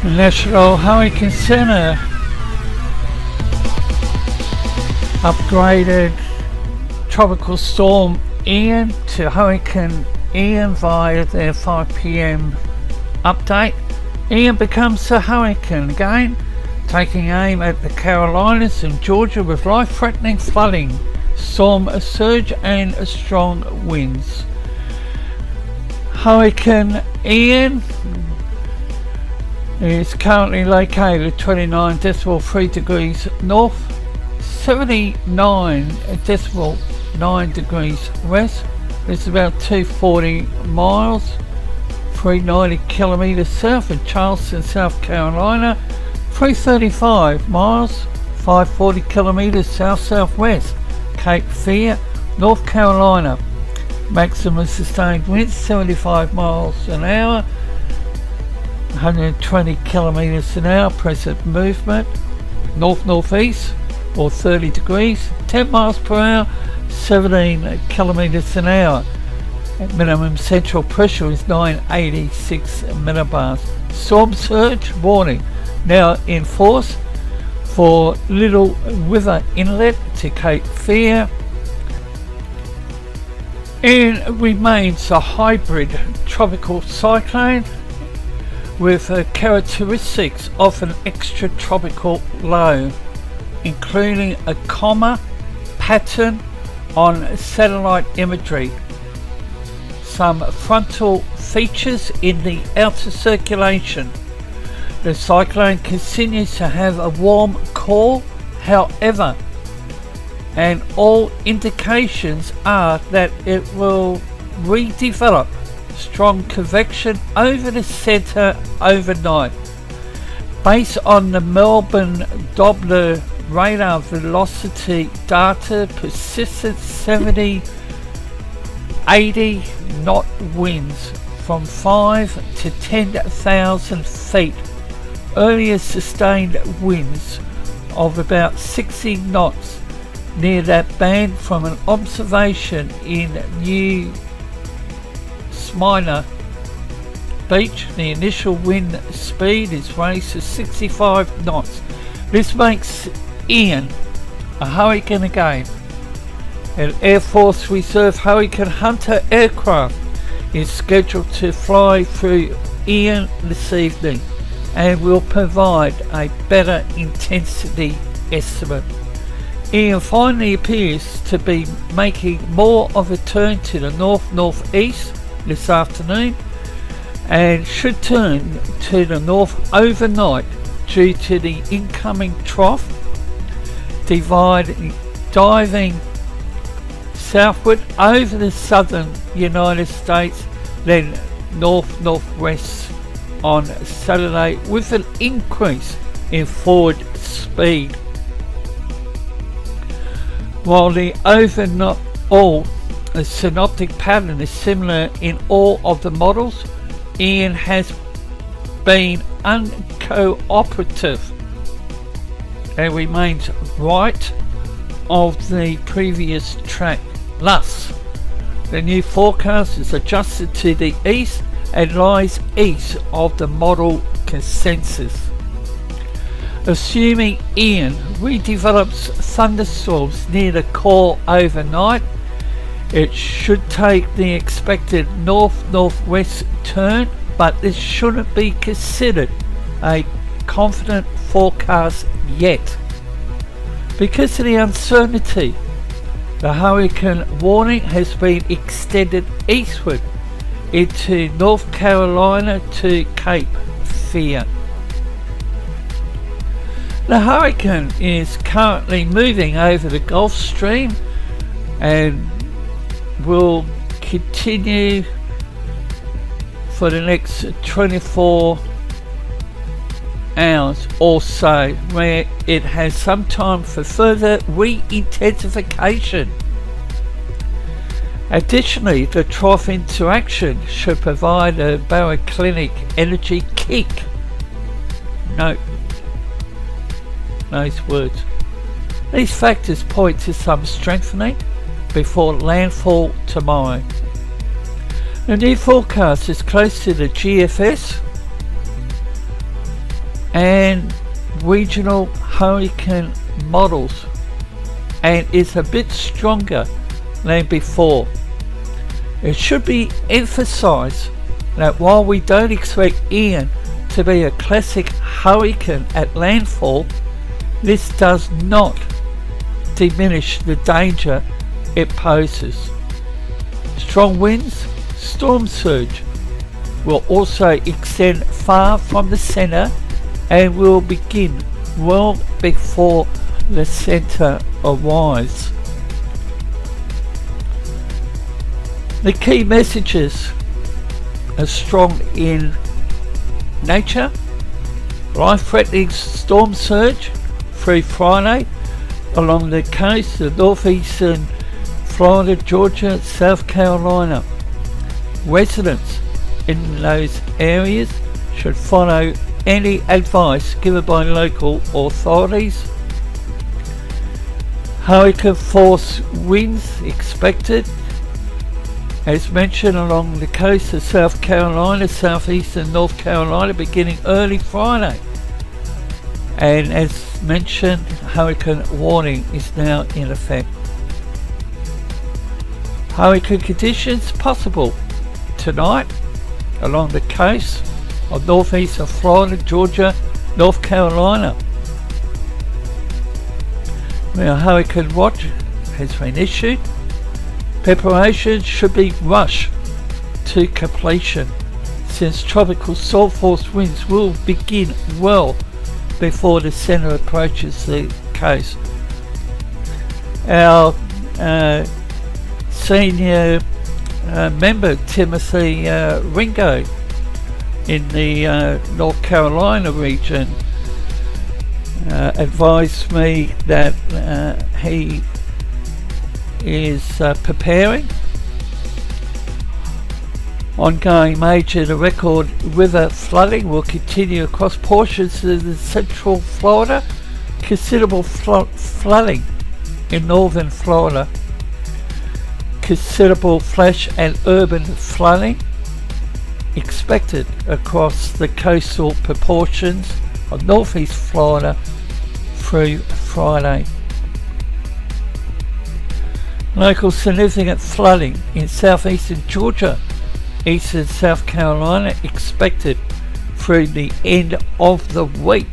The National Hurricane Center upgraded Tropical Storm Ian to Hurricane Ian via their 5 PM update. Ian becomes a hurricane again, taking aim at the Carolinas and Georgia with life-threatening flooding, storm surge and strong winds. Hurricane Ian is currently located 29.3 degrees north, 79.9 degrees west. It's about 240 miles, 390 kilometers south of Charleston, South Carolina, 335 miles, 540 kilometers south-southwest, Cape Fear, North Carolina. Maximum sustained winds 75 miles an hour, 120 kilometers an hour. Present movement north-northeast or 30 degrees, 10 miles per hour, 17 kilometers an hour. Minimum central pressure is 986 millibars. Storm surge warning now in force for Little River Inlet to Cape Fear. Ian remains a hybrid tropical cyclone with characteristics of an extratropical low, including a comma pattern on satellite imagery, some frontal features in the outer circulation. The cyclone continues to have a warm core, however, and all indications are that it will redevelop strong convection over the centre overnight. Based on the Melbourne Doppler radar velocity data, persistent 70-80 knot winds from 5 to 10,000 feet. Earlier sustained winds of about 60 knots near that band from an observation in New Smyrna Beach. The initial wind speed is raised to 65 knots. This makes Ian a hurricane again. An Air Force Reserve Hurricane Hunter aircraft is scheduled to fly through Ian this evening and will provide a better intensity estimate. Ian finally appears to be making more of a turn to the north-northeast this afternoon and should turn to the north overnight due to the incoming trough diving southward over the southern United States, then north-northwest on Saturday with an increase in forward speed. While the overall synoptic pattern is similar in all of the models, Ian has been un-cooperative and remains right of the previous track. Thus, the new forecast is adjusted to the east and lies east of the model consensus. Assuming Ian redevelops thunderstorms near the core overnight, it should take the expected north-northwest turn, but this shouldn't be considered a confident forecast yet. Because of the uncertainty, the hurricane warning has been extended eastward into North Carolina to Cape Fear. The hurricane is currently moving over the Gulf Stream and will continue for the next 24 hours or so, where it has some time for further re-intensification. Additionally, the trough interaction should provide a baroclinic energy kick. Note those words. These factors point to some strengthening before landfall tomorrow. The new forecast is close to the GFS and regional hurricane models, and is a bit stronger than before. It should be emphasized that while we don't expect Ian to be a classic hurricane at landfall, this does not diminish the danger it poses. Strong winds, storm surge will also extend far from the center and will begin well before the center arrives. The key messages are strong in nature, life-threatening storm surge through Friday along the coast of northeastern Florida, Georgia, South Carolina. Residents in those areas should follow any advice given by local authorities. Hurricane force winds expected, as mentioned, along the coast of South Carolina, southeastern North Carolina, beginning early Friday. And as mentioned, hurricane warning is now in effect. Hurricane conditions possible tonight along the coast of northeastern Florida, Georgia, North Carolina. Now, hurricane watch has been issued. Preparations should be rushed to completion, since tropical storm force winds will begin well before the center approaches the coast. Our senior member Timothy Ringo in the North Carolina region advised me that he is preparing. Ongoing major to record river flooding will continue across portions of the central Florida. Considerable flooding in northern Florida. Considerable flash and urban flooding expected across the coastal proportions of northeast Florida through Friday. Local significant flooding in southeastern Georgia, eastern South Carolina expected through the end of the week.